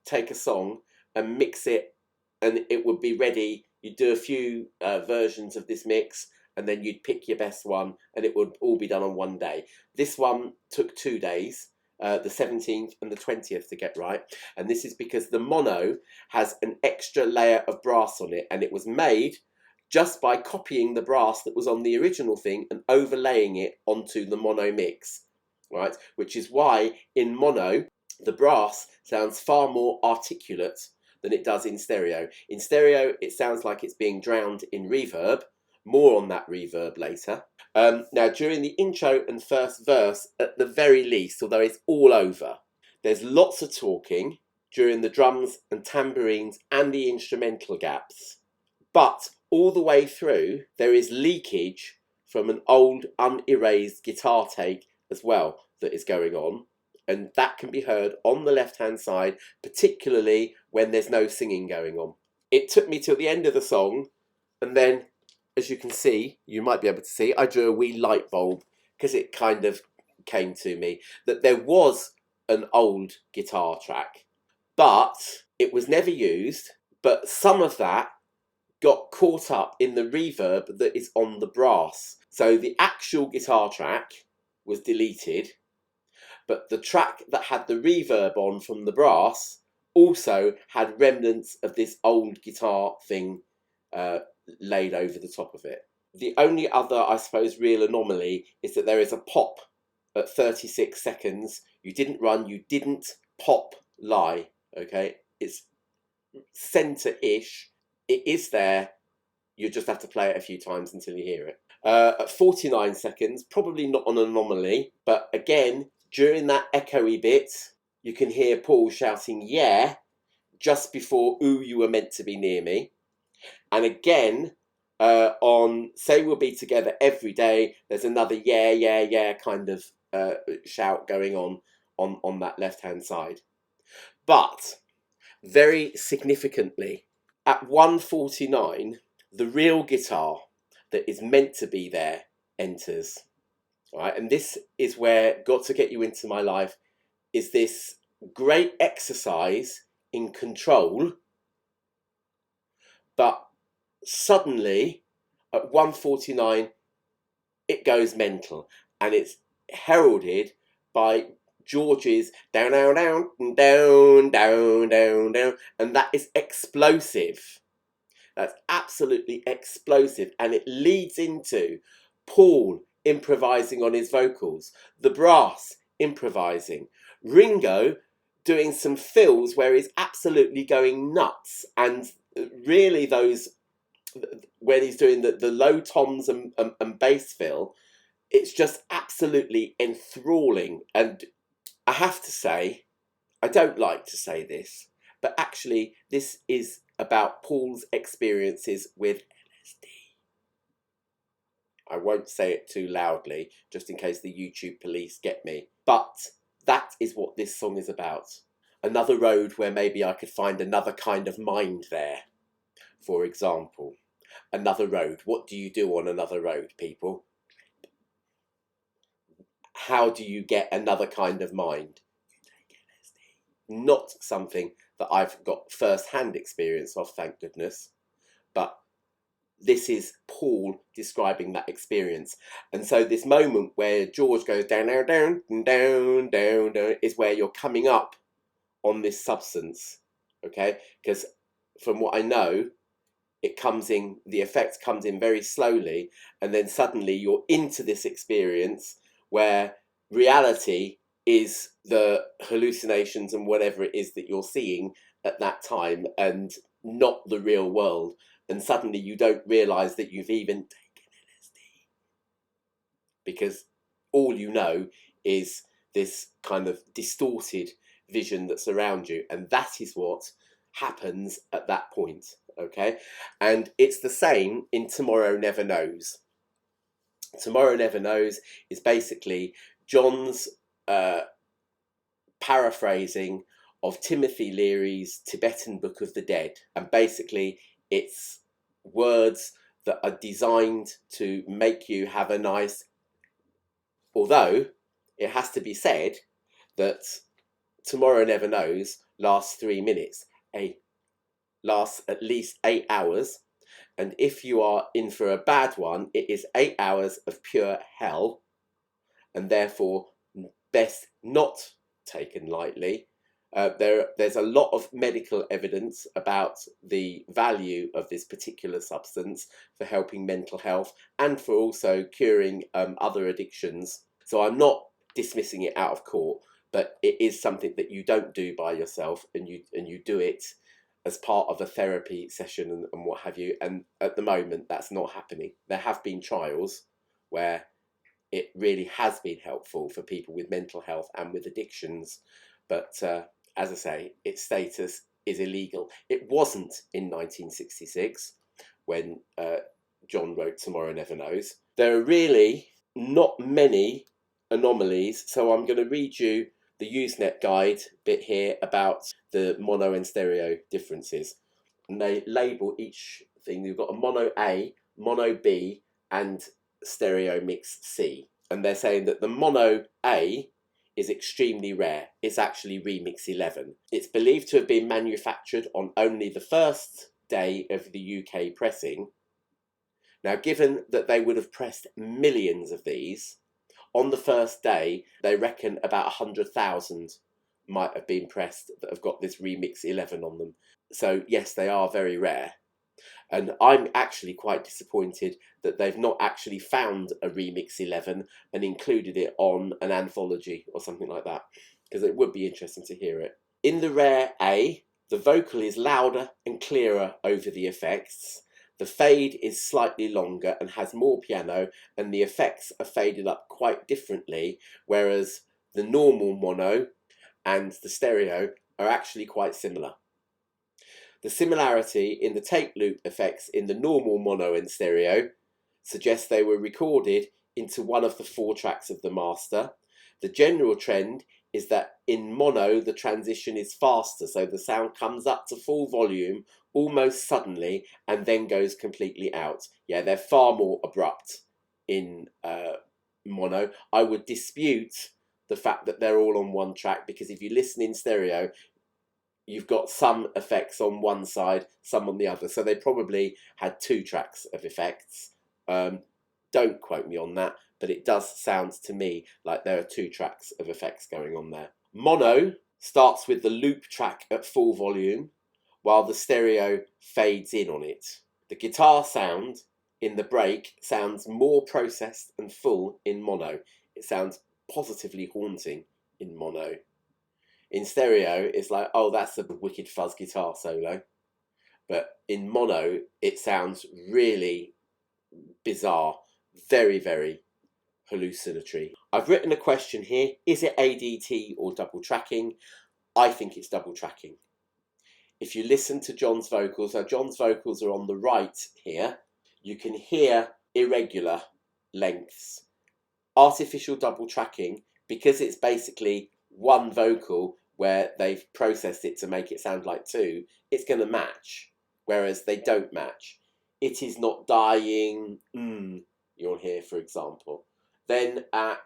take a song and mix it, and it would be ready. You'd do a few versions of this mix, and then you'd pick your best one, and it would all be done on one day. This one took 2 days, the 17th and the 20th to get right, and this is because the mono has an extra layer of brass on it, and it was made just by copying the brass that was on the original thing and overlaying it onto the mono mix, right? Which is why in mono, the brass sounds far more articulate than it does in stereo. In stereo, it sounds like it's being drowned in reverb. More on that reverb later. Now, during the intro and first verse, at the very least, although it's all over, there's lots of talking during the drums and tambourines and the instrumental gaps. But all the way through, there is leakage from an old unerased guitar take as well that is going on. And that can be heard on the left-hand side, particularly when there's no singing going on. It took me till the end of the song, and then, as you can see, you might be able to see, I drew a wee light bulb because it kind of came to me that there was an old guitar track, but it was never used, but some of that got caught up in the reverb that is on the brass. So the actual guitar track was deleted, but the track that had the reverb on from the brass also had remnants of this old guitar thing laid over the top of it. The only other, I suppose, real anomaly is that there is a pop at 36 seconds. You didn't run, you didn't pop lie, okay? It's centre-ish. It is there, you just have to play it a few times until you hear it. At 49 seconds, probably not an anomaly, but again, during that echoey bit, you can hear Paul shouting, yeah, just before, ooh, you were meant to be near me. And again, on Say We'll Be Together Every Day, there's another yeah, yeah, yeah kind of shout going on that left-hand side. But, very significantly, at 1:49, the real guitar that is meant to be there enters. Right? And this is where Got to Get You Into My Life is this great exercise in control, but suddenly at 1:49 it goes mental, and it's heralded by George's down, down, down, down, down, down, down, and that is explosive. That's absolutely explosive, and it leads into Paul improvising on his vocals, the brass improvising, Ringo doing some fills where he's absolutely going nuts, and really those, when he's doing the low toms and bass fill, it's just absolutely enthralling. And I have to say, I don't like to say this, but actually this is about Paul's experiences with LSD. I won't say it too loudly, just in case the YouTube police get me. But that is what this song is about. Another road where maybe I could find another kind of mind there. For example, another road. What do you do on another road, people? How do you get another kind of mind? You take LSD. Not something that I've got first-hand experience of, thank goodness, but this is Paul describing that experience. And so this moment where George goes down, down, down, down, down, down, is where you're coming up on this substance, okay? Because from what I know, it comes in, the effect comes in very slowly, and then suddenly you're into this experience where reality is the hallucinations and whatever it is that you're seeing at that time, and not the real world. And suddenly you don't realise that you've even taken LSD, because all you know is this kind of distorted vision that's around you, and that is what happens at that point, okay? And it's the same in Tomorrow Never Knows. Tomorrow Never Knows is basically John's paraphrasing of Timothy Leary's Tibetan Book of the Dead, and basically it's words that are designed to make you have a nice, although it has to be said that Tomorrow Never Knows lasts 3 minutes, lasts at least 8 hours, And if you are in for a bad one, it is 8 hours of pure hell, and therefore best not taken lightly. There's a lot of medical evidence about the value of this particular substance for helping mental health and for also curing other addictions. So I'm not dismissing it out of court, but it is something that you don't do by yourself, and you do it as part of a therapy session and what have you. And at the moment, that's not happening. There have been trials where it really has been helpful for people with mental health and with addictions, but as I say, its status is illegal. It wasn't in 1966 when John wrote Tomorrow Never Knows. There are really not many anomalies, so I'm going to read you the Usenet guide bit here about the mono and stereo differences. And they label each thing. You've got a mono A, mono B, and stereo mix C. And they're saying that the mono A is extremely rare. It's actually remix 11. It's believed to have been manufactured on only the first day of the UK pressing. Now, given that they would have pressed millions of these, on the first day, they reckon about 100,000 might have been pressed that have got this remix 11 on them. So yes, they are very rare. And I'm actually quite disappointed that they've not actually found a remix 11 and included it on an anthology or something like that, because it would be interesting to hear it. In the rare A, the vocal is louder and clearer over the effects. The fade is slightly longer and has more piano, and the effects are faded up quite differently, whereas the normal mono and the stereo are actually quite similar. The similarity in the tape loop effects in the normal mono and stereo suggests they were recorded into one of the 4 tracks of the master. The general trend is that in mono the transition is faster, so the sound comes up to full volume almost suddenly and then goes completely out. Yeah, they're far more abrupt in mono. I would dispute the fact that they're all on one track, because if you listen in stereo, you've got some effects on one side, some on the other. So they probably had 2 tracks of effects. Don't quote me on that, but it does sound to me like there are 2 tracks of effects going on there. Mono starts with the loop track at full volume, while the stereo fades in on it. The guitar sound in the break sounds more processed and full in mono. It sounds positively haunting in mono. In stereo, it's like, oh, that's a wicked fuzz guitar solo. But in mono, it sounds really bizarre, very, very hallucinatory. I've written a question here. Is it ADT or double tracking? I think it's double tracking. If you listen to John's vocals, now John's vocals are on the right here, you can hear irregular lengths. Artificial double tracking, because it's basically one vocal where they've processed it to make it sound like 2, it's going to match, whereas they don't match. It is not dying, you'll hear, for example. Then at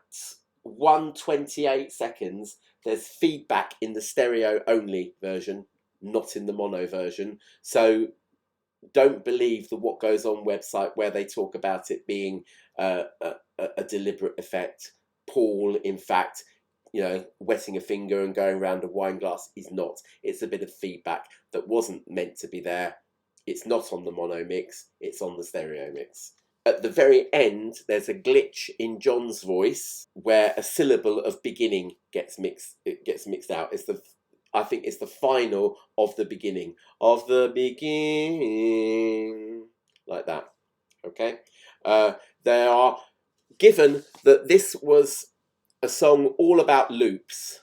1:28 seconds, there's feedback in the stereo only version, not in the mono version. So don't believe the What Goes On website where they talk about it being a deliberate effect. Paul, in fact, wetting a finger and going around a wine glass is not. It's a bit of feedback that wasn't meant to be there. It's not on the mono mix, it's on the stereo mix. At the very end, there's a glitch in John's voice where a syllable of beginning gets mixed out. I think it's the final of the beginning. Of the beginning. Like that. Okay? There are, given that this was a song all about loops,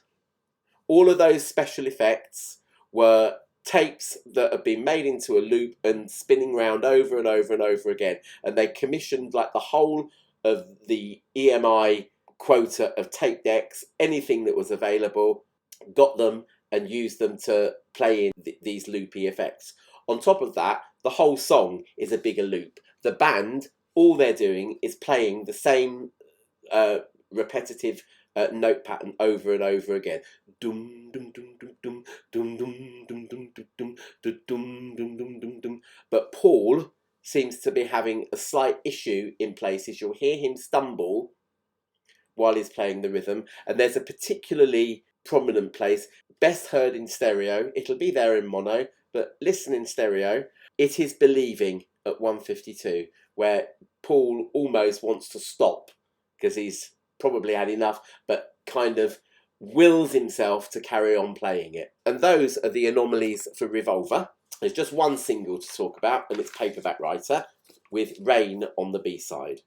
all of those special effects were tapes that have been made into a loop and spinning round over and over and over again. And they commissioned like the whole of the EMI quota of tape decks, anything that was available, got them and used them to play in these loopy effects. On top of that, the whole song is a bigger loop. The band, all they're doing is playing the same repetitive note pattern over and over again. Dum dum dum dum dum dum dum dum dum dum dum dum dum dum dum. But Paul seems to be having a slight issue in places. You'll hear him stumble while he's playing the rhythm, and there's a particularly prominent place, best heard in stereo. It'll be there in mono, but listen in stereo. It is Believing at 152, where Paul almost wants to stop because he's probably had enough, but kind of wills himself to carry on playing it. And those are the Anomalies for Revolver. There's just one single to talk about, and it's Paperback Writer, with Rain on the B-side.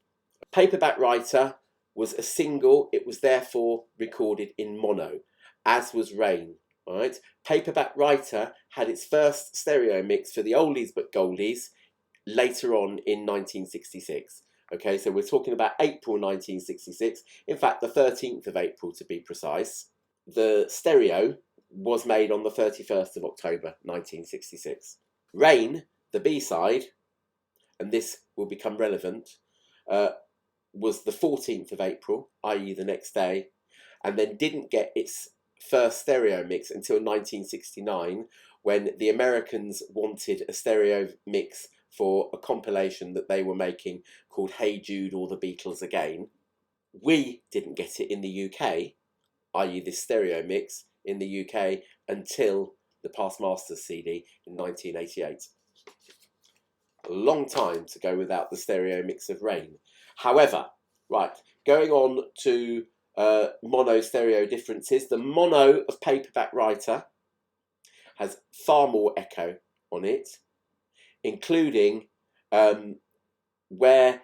Paperback Writer was a single. It was therefore recorded in mono, as was Rain. Right? Paperback Writer had its first stereo mix for the oldies but goldies later on in 1966. Okay, so we're talking about April 1966. In fact, the 13th of April to be precise. The stereo was made on the 31st of October 1966. Rain, the B-side, and this will become relevant, was the 14th of April, i.e. the next day, and then didn't get its first stereo mix until 1969, when the Americans wanted a stereo mix for a compilation that they were making called Hey Jude or the Beatles Again. We didn't get it in the UK, i.e. this stereo mix in the UK, until the Past Masters CD in 1988. A long time to go without the stereo mix of Rain. However, right, going on to mono stereo differences, the mono of Paperback Writer has far more echo on it, including where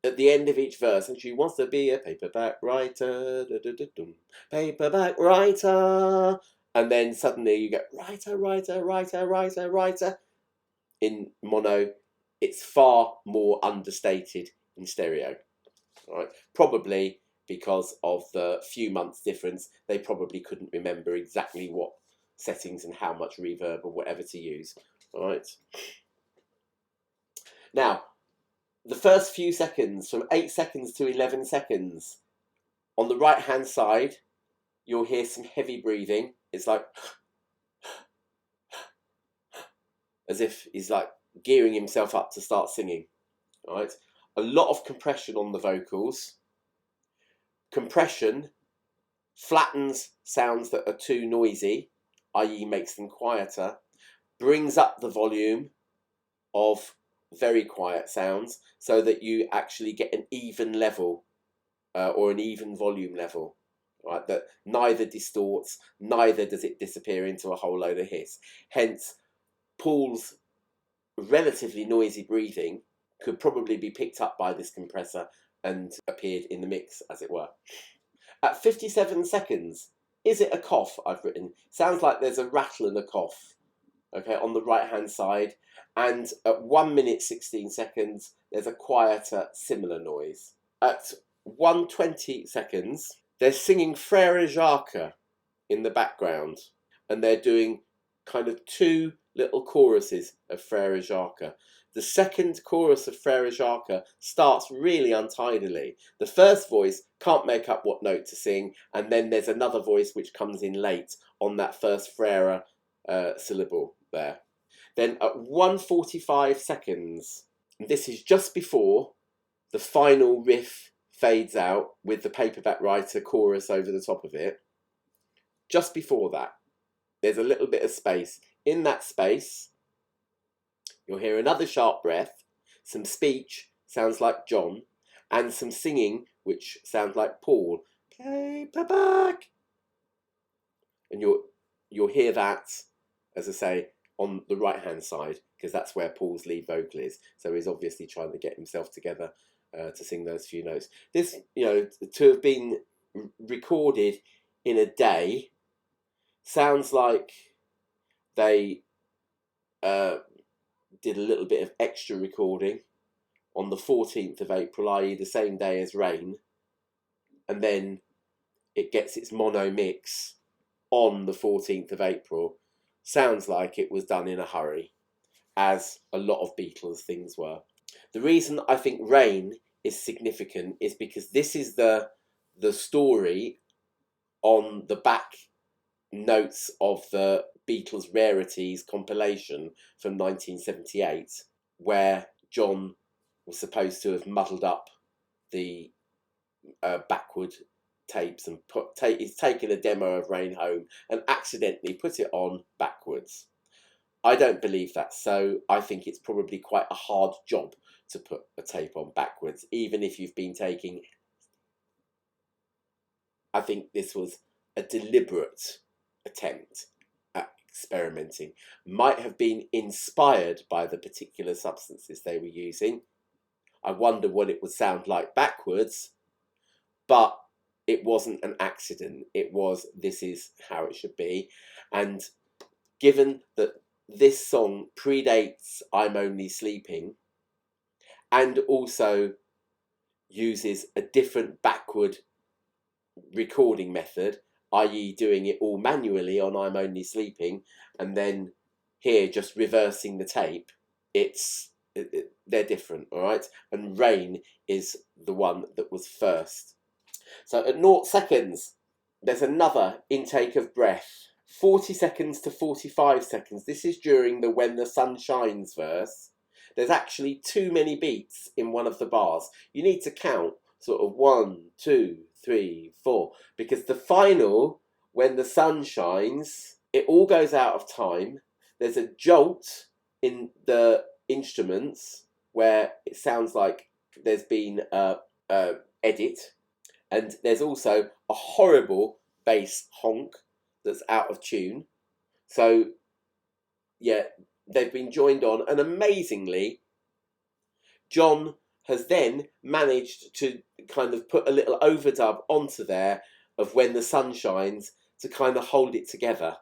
at the end of each verse, and she wants to be a paperback writer, paperback writer, and then suddenly you get writer, writer, writer, writer, writer. In mono, it's far more understated in stereo. Right? Probably because of the few months difference, they probably couldn't remember exactly what settings and how much reverb or whatever to use. All right. Now, the first few seconds, from 8 seconds to 11 seconds, on the right hand side, you'll hear some heavy breathing. It's like as if he's like gearing himself up to start singing. All right. A lot of compression on the vocals. Compression flattens sounds that are too noisy, i.e. makes them quieter, brings up the volume of very quiet sounds so that you actually get an even level or an even volume level, right? That neither distorts, neither does it disappear into a whole load of hiss. Hence, Paul's relatively noisy breathing could probably be picked up by this compressor and appeared in the mix, as it were. At 57 seconds, is it a cough I've written? Sounds like there's a rattle and a cough, okay, on the right-hand side. And at 1 minute 16 seconds, there's a quieter, similar noise. At 1:20 seconds, they're singing Frère Jacques in the background, and they're doing kind of two little choruses of Frère Jacques. The second chorus of Frère Jacques starts really untidily. The first voice can't make up what note to sing, and then there's another voice which comes in late on that first Frère syllable there. Then at 1:45 seconds, this is just before the final riff fades out with the Paperback Writer chorus over the top of it. Just before that, there's a little bit of space. In that space, you'll hear another sharp breath, some speech, sounds like John, and some singing, which sounds like Paul. Paperback! And you'll hear that, as I say, on the right-hand side, because that's where Paul's lead vocal is. So he's obviously trying to get himself together to sing those few notes. This, to have been recorded in a day, sounds like they did a little bit of extra recording on the 14th of April, i.e. the same day as Rain, and then it gets its mono mix on the 14th of April. Sounds like it was done in a hurry, as a lot of Beatles things were. The reason I think Rain is significant is because this is the story on the back notes of the Beatles Rarities compilation from 1978, where John was supposed to have muddled up the backward tapes and he's taken a demo of Rain Home and accidentally put it on backwards. I don't believe that, so I think it's probably quite a hard job to put a tape on backwards, even if you've been taking. I think this was a deliberate attempt at experimenting. Might have been inspired by the particular substances they were using. I wonder what it would sound like backwards, but it wasn't an accident. It was, this is how it should be. And given that this song predates I'm Only Sleeping and also uses a different backward recording method, i.e. doing it all manually on I'm Only Sleeping and then here just reversing the tape, they're different, all right? And Rain is the one that was first. So at 0 seconds, there's another intake of breath. 40 seconds to 45 seconds. This is during the When the Sun Shines verse. There's actually too many beats in one of the bars. You need to count sort of 1, 2, 3, 4, because the final, When the Sun Shines, it all goes out of time. There's a jolt in the instruments where it sounds like there's been a edit, and there's also a horrible bass honk that's out of tune. So yeah, they've been joined on, and amazingly John has then managed to kind of put a little overdub onto there of When the Sun Shines to kind of hold it together.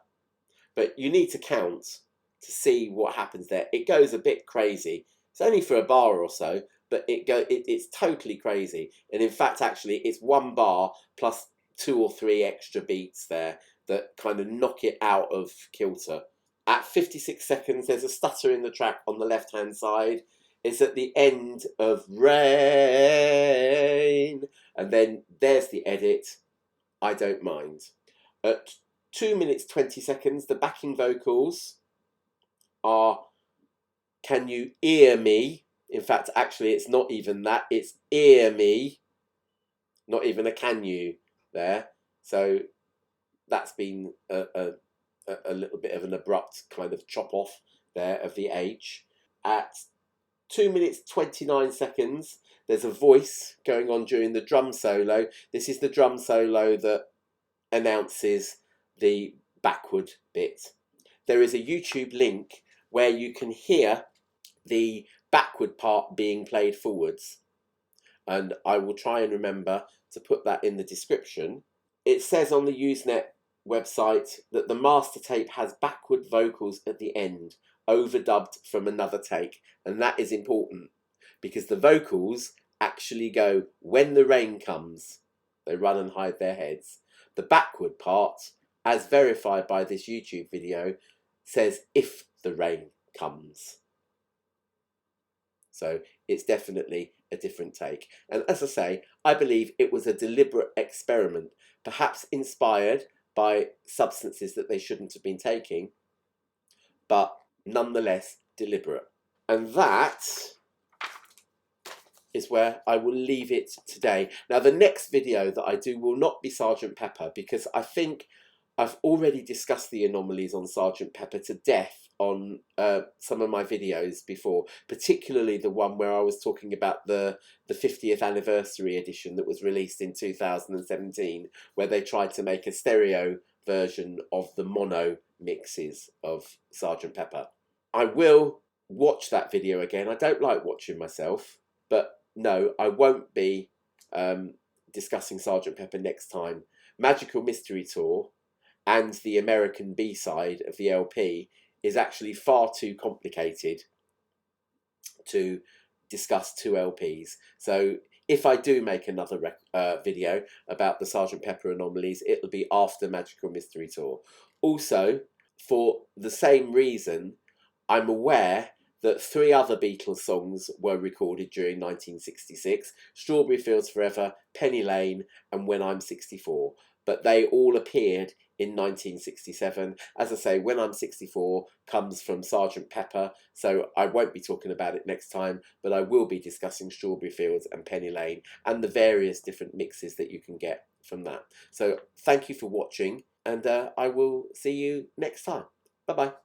But you need to count to see what happens there. It goes a bit crazy. It's only for a bar or so, but it's totally crazy. And in fact, actually, it's one bar plus 2 or 3 extra beats there that kind of knock it out of kilter. At 56 seconds, there's a stutter in the track on the left-hand side. It's at the end of Rain. And then there's the edit, I Don't Mind. At 2 minutes 20 seconds, the backing vocals are Can You Ear Me? In fact, actually, it's not even that. It's Ear Me. Not even a can you there. So that's been a little bit of an abrupt kind of chop off there of the H. At 2 minutes 29 seconds, there's a voice going on during the drum solo. This is the drum solo that announces the backward bit. There is a YouTube link where you can hear the backward part being played forwards, and I will try and remember to put that in the description. It says on the Usenet website that the master tape has backward vocals at the end, overdubbed from another take, and that is important because the vocals actually go when the rain comes. They run and hide their heads. The backward part, as verified by this YouTube video, says if the rain comes. So it's definitely a different take. And as I say, I believe it was a deliberate experiment, perhaps inspired by substances that they shouldn't have been taking, but nonetheless deliberate. And that is where I will leave it today. Now, the next video that I do will not be Sergeant Pepper, because I think I've already discussed the anomalies on Sergeant Pepper to death on some of my videos before, particularly the one where I was talking about the 50th anniversary edition that was released in 2017, where they tried to make a stereo version of the mono mixes of Sergeant Pepper. I will watch that video again. I don't like watching myself, but no, I won't be discussing Sergeant Pepper next time. Magical Mystery Tour and the American B-side of the LP is actually far too complicated to discuss 2 LPs. So if I do make another video about the Sergeant Pepper Anomalies, it'll be after Magical Mystery Tour. Also, for the same reason, I'm aware that 3 other Beatles songs were recorded during 1966, Strawberry Fields Forever, Penny Lane and When I'm 64. but they all appeared in 1967. As I say, When I'm 64 comes from Sergeant Pepper, so I won't be talking about it next time, but I will be discussing Strawberry Fields and Penny Lane and the various different mixes that you can get from that. So thank you for watching, and I will see you next time. Bye bye.